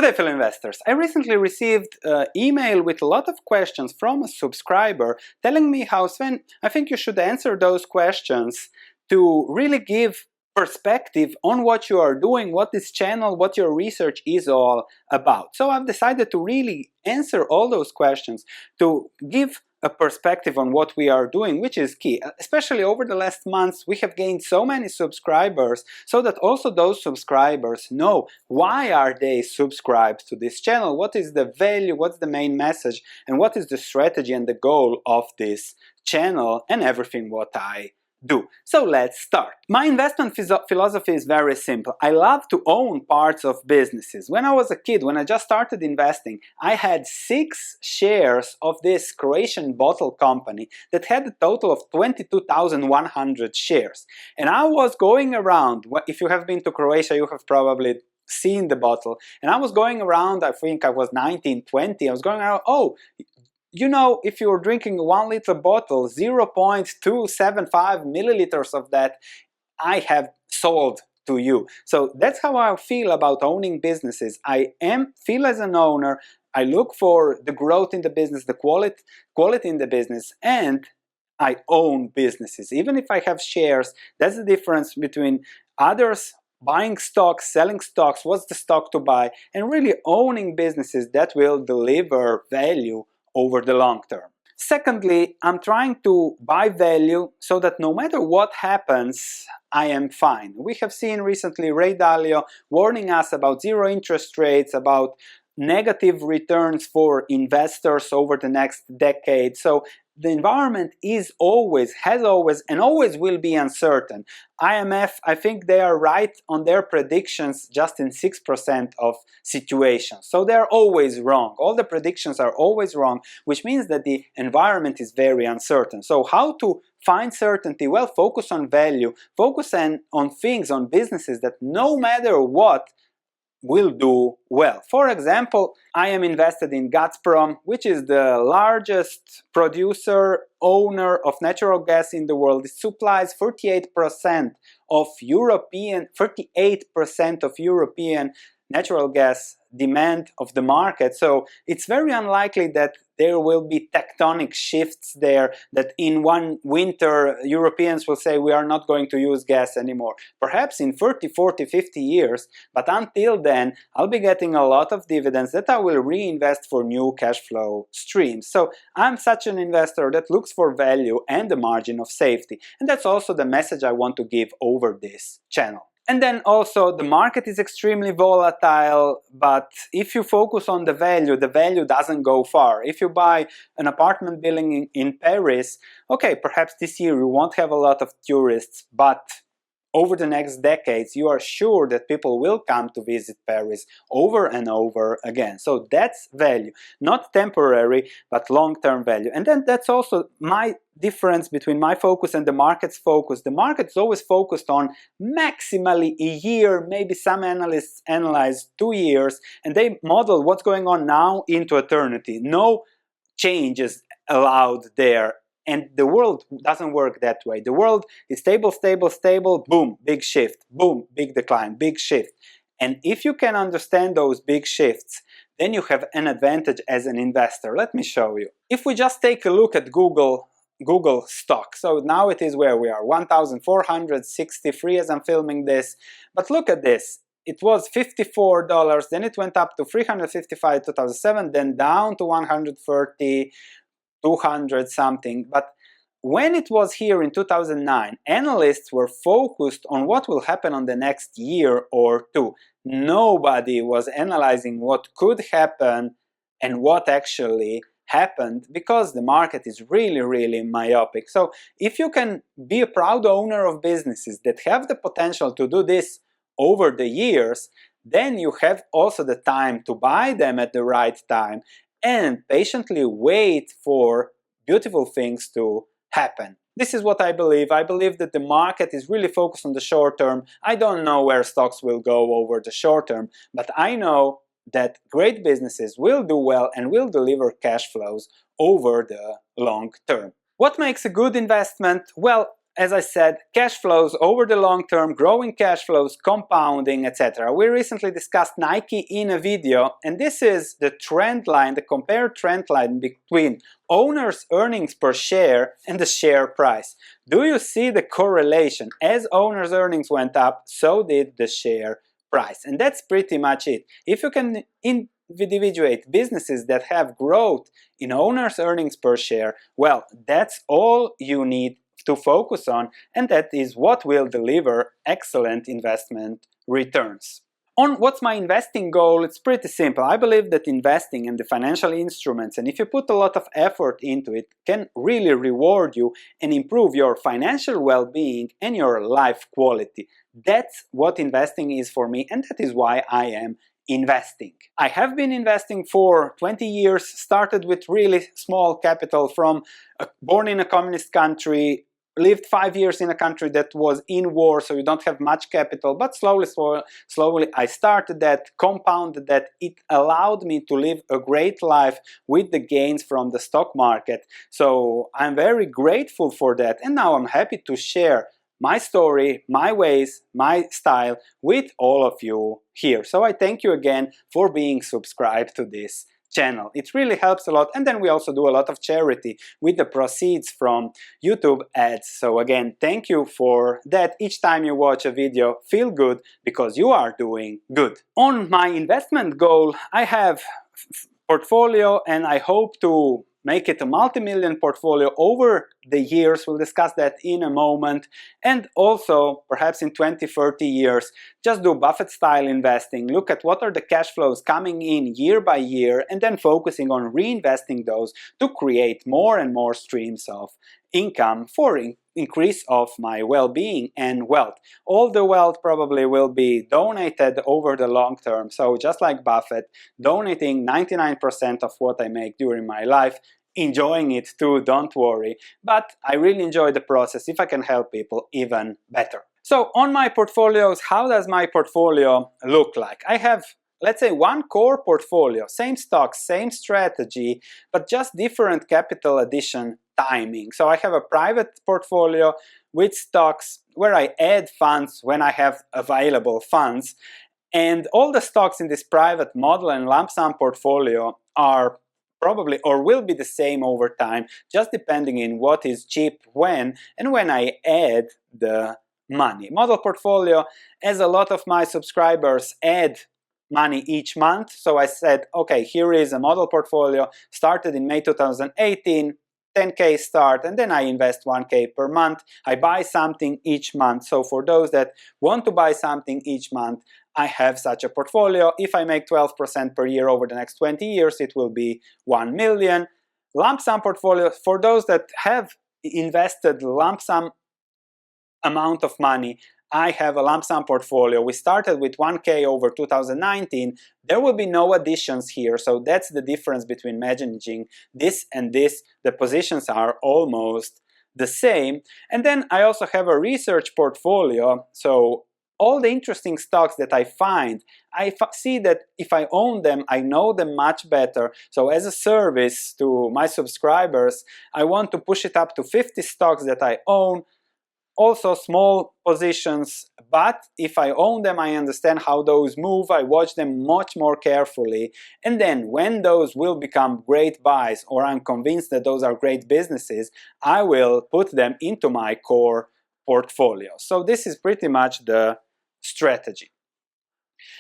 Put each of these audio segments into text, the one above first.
Good day, fellow investors. I recently received an email with a lot of questions from a subscriber telling me how, Sven, I think you should answer those questions to really give perspective on what you are doing, what this channel, what your research is all about. So I've decided to really answer all those questions to give a perspective on what we are doing, which is key. Especially over the last months, we have gained so many subscribers so that also those subscribers know why are they subscribed to this channel, what is the value, what's the main message, and what is the strategy and the goal of this channel and everything what I do. So let's start. My investment philosophy is very simple. I love to own parts of businesses. When I was a kid, when I just started investing, I had 6 shares of this Croatian bottle company that had a total of 22,100 shares. And I was going around, if you have been to Croatia, you have probably seen the bottle. And I was going around, I think I was 19, 20, I was going around, oh, you know, if you're drinking a 1 liter bottle, 0.275 milliliters of that I have sold to you. So that's how I feel about owning businesses. I feel as an owner, I look for the growth in the business, the quality in the business, and I own businesses. Even if I have shares, that's the difference between others buying stocks, selling stocks, what's the stock to buy, and really owning businesses that will deliver value over the long term. Secondly, I'm trying to buy value so that no matter what happens, I am fine. We have seen recently Ray Dalio warning us about zero interest rates, about negative returns for investors over the next decade. So the environment is always, has always, and always will be uncertain. IMF, I think they are right on their predictions just in 6% of situations. So they're always wrong. All the predictions are always wrong, which means that the environment is very uncertain. So how to find certainty? Well, focus on value, focus on things, on businesses that no matter what, will do well. For example, I am invested in Gazprom, which is the largest producer, owner of natural gas in the world. It supplies 38% of European natural gas demand of the market. So it's very unlikely that there will be tectonic shifts there, that in one winter Europeans will say we are not going to use gas anymore. Perhaps in 30, 40, 50 years, but until then I'll be getting a lot of dividends that I will reinvest for new cash flow streams. So I'm such an investor that looks for value and the margin of safety, and that's also the message I want to give over this channel. And then also the market is extremely volatile, but if you focus on the value doesn't go far. If you buy an apartment building in Paris, okay, perhaps this year you won't have a lot of tourists, but over the next decades, you are sure that people will come to visit Paris over and over again. So that's value, not temporary, but long-term value. And then that's also my difference between my focus and the market's focus. The market's always focused on maximally a year, maybe some analysts analyze 2 years, and they model what's going on now into eternity. No changes allowed there. And the world doesn't work that way. The world is stable, stable, stable, boom, big shift, boom, big decline, big shift. And if you can understand those big shifts, then you have an advantage as an investor. Let me show you. If we just take a look at Google stock, so now it is where we are, 1,463 as I'm filming this. But look at this. It was $54, then it went up to $355 in 2007, then down to $130, 200 something. But when it was here in 2009, analysts were focused on what will happen on the next year or two. Nobody was analyzing what could happen and what actually happened, because the market is really, really myopic. So if you can be a proud owner of businesses that have the potential to do this over the years, then you have also the time to buy them at the right time and patiently wait for beautiful things to happen. This is what I believe. I believe that the market is really focused on the short term. I don't know where stocks will go over the short term, but I know that great businesses will do well and will deliver cash flows over the long term. What makes a good investment? Well, as I said, cash flows over the long term, growing cash flows, compounding, etc. We recently discussed Nike in a video, and this is the trend line, the compared trend line between owners' earnings per share and the share price. Do you see the correlation? As owners' earnings went up, so did the share price. And that's pretty much it. If you can individuate businesses that have growth in owners' earnings per share, well, that's all you need to focus on, and that is what will deliver excellent investment returns. On what's my investing goal, it's pretty simple. I believe that investing in the financial instruments, and if you put a lot of effort into it, can really reward you and improve your financial well-being and your life quality. That's what investing is for me, and that is why I am investing. I have been investing for 20 years, started with really small capital from born in a communist country, lived 5 years in a country that was in war, so you don't have much capital, but slowly I started that, compounded that. It allowed me to live a great life with the gains from the stock market. So I'm very grateful for that, and now I'm happy to share my story, my ways, my style with all of you here. So I thank you again for being subscribed to this channel. It really helps a lot, and then we also do a lot of charity with the proceeds from YouTube ads. So again, thank you for that. Each time you watch a video, feel good because you are doing good. On my investment goal, I have portfolio, and I hope to make it a multi-million portfolio over the years. We'll discuss that in a moment. And also, perhaps in 20-30 years, just do Buffett-style investing. Look at what are the cash flows coming in year by year, and then focusing on reinvesting those to create more and more streams of income for increase of my well-being and wealth. All the wealth probably will be donated over the long term. So just like Buffett, donating 99% of what I make during my life, enjoying it too, don't worry. But I really enjoy the process. If I can help people, even better. So on my portfolios, how does my portfolio look like? I have, let's say, one core portfolio, same stocks, same strategy, but just different capital addition timing. So I have a private portfolio with stocks where I add funds when I have available funds, and all the stocks in this private model and lump sum portfolio are probably or will be the same over time, just depending on what is cheap when and when I add the money. Model portfolio, as a lot of my subscribers add money each month, so I said, okay, here is a model portfolio, started in May 2018, 10K start, and then I invest 1K per month. I buy something each month. So for those that want to buy something each month, I have such a portfolio. If I make 12% per year over the next 20 years, it will be 1 million. Lump sum portfolio, for those that have invested lump sum amount of money, I have a lump sum portfolio. We started with 1K over 2019. There will be no additions here, so that's the difference between managing this and this. The positions are almost the same. And then I also have a research portfolio, so all the interesting stocks that I find, I see that if I own them, I know them much better. So as a service to my subscribers, I want to push it up to 50 stocks that I own. Also small positions, but if I own them, I understand how those move, I watch them much more carefully, and then when those will become great buys, or I'm convinced that those are great businesses, I will put them into my core portfolio. So this is pretty much the strategy.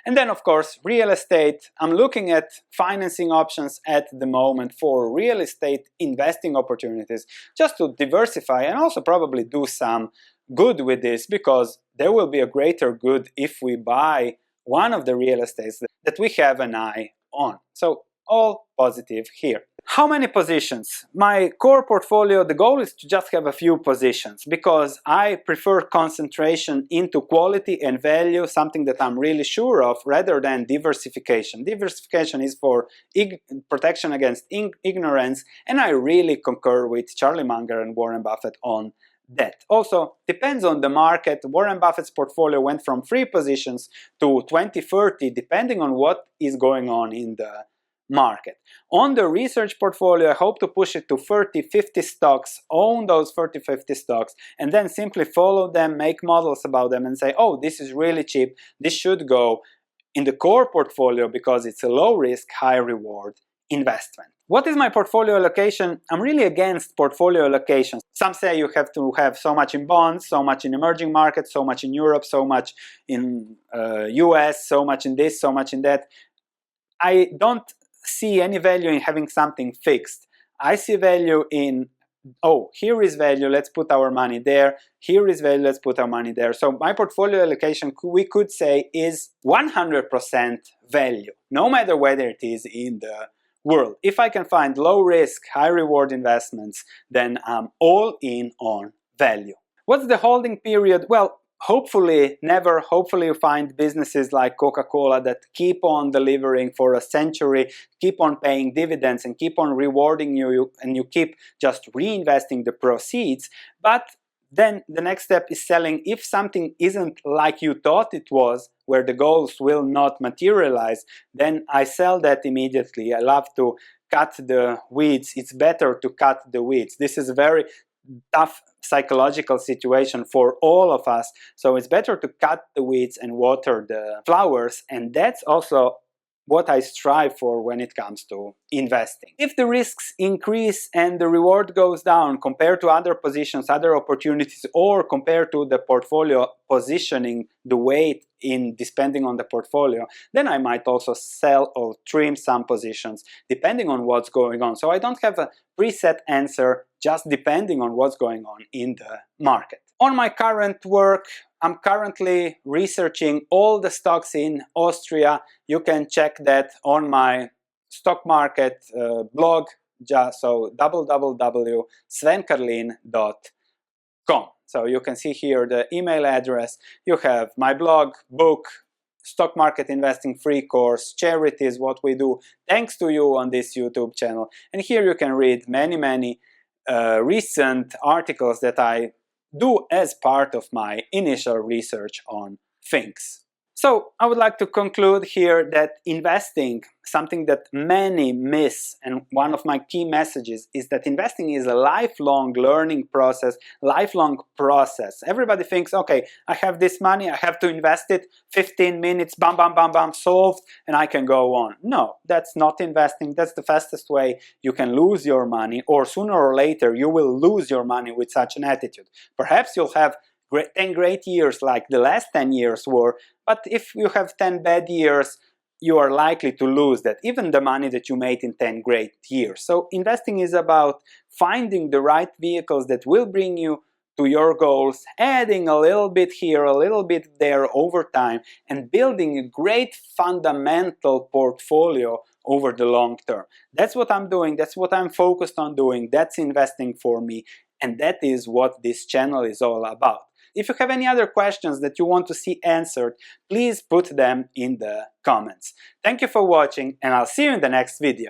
And then, of course, real estate. I'm looking at financing options at the moment for real estate investing opportunities, just to diversify and also probably do some good with this, because there will be a greater good if we buy one of the real estates that we have an eye on. So all positive here. How many positions? My core portfolio, the goal is to just have a few positions, because I prefer concentration into quality and value, something that I'm really sure of, rather than diversification. Diversification is for protection against ignorance, and I really concur with Charlie Munger and Warren Buffett on that. Also, depends on the market. Warren Buffett's portfolio went from 3 positions to 20-30, depending on what is going on in the market. On the research portfolio, I hope to push it to 30-50 stocks, own those 30-50 stocks, and then simply follow them, make models about them, and say, oh, this is really cheap, this should go in the core portfolio because it's a low risk, high reward investment. What is my portfolio allocation? I'm really against portfolio allocation. Some say you have to have so much in bonds, so much in emerging markets, so much in Europe, so much in US, so much in this, so much in that. I don't see any value in having something fixed. I see value in, oh, here is value, let's put our money there. Here is value, let's put our money there. So my portfolio allocation, we could say, is 100% value, no matter whether it is in the world. If I can find low risk, high reward investments, then I'm all in on value. What's the holding period? Well, hopefully never. Hopefully you find businesses like Coca-Cola that keep on delivering for a century, keep on paying dividends and keep on rewarding you, and you keep just reinvesting the proceeds. But then the next step is selling. If something isn't like you thought it was, where the goals will not materialize, then I sell that immediately. I love to cut the weeds. It's better to cut the weeds. This is a very tough psychological situation for all of us, so it's better to cut the weeds and water the flowers, and that's also what I strive for when it comes to investing. If the risks increase and the reward goes down compared to other positions, other opportunities, or compared to the portfolio positioning, the weight in depending on the portfolio, then I might also sell or trim some positions depending on what's going on. So I don't have a preset answer, just depending on what's going on in the market. On my current work, I'm currently researching all the stocks in Austria. You can check that on my stock market blog, so www.svencarlin.com. So you can see here the email address. You have my blog, book, stock market investing free course, charities, what we do thanks to you on this YouTube channel. And here you can read many recent articles that I do as part of my initial research on things. So I would like to conclude here that investing, something that many miss, and one of my key messages is that investing is a lifelong learning process, lifelong process. Everybody thinks, okay, I have this money, I have to invest it, 15 minutes, bam, bam, bam, bam, solved, and I can go on. No, that's not investing. That's the fastest way you can lose your money, or sooner or later you will lose your money with such an attitude. Perhaps you'll have 10 great years like the last 10 years were, but if you have 10 bad years, you are likely to lose that, even the money that you made in 10 great years. So investing is about finding the right vehicles that will bring you to your goals, adding a little bit here, a little bit there over time, and building a great fundamental portfolio over the long term. That's what I'm doing, that's what I'm focused on doing, that's investing for me, and that is what this channel is all about. If you have any other questions that you want to see answered, please put them in the comments. Thank you for watching, and I'll see you in the next video.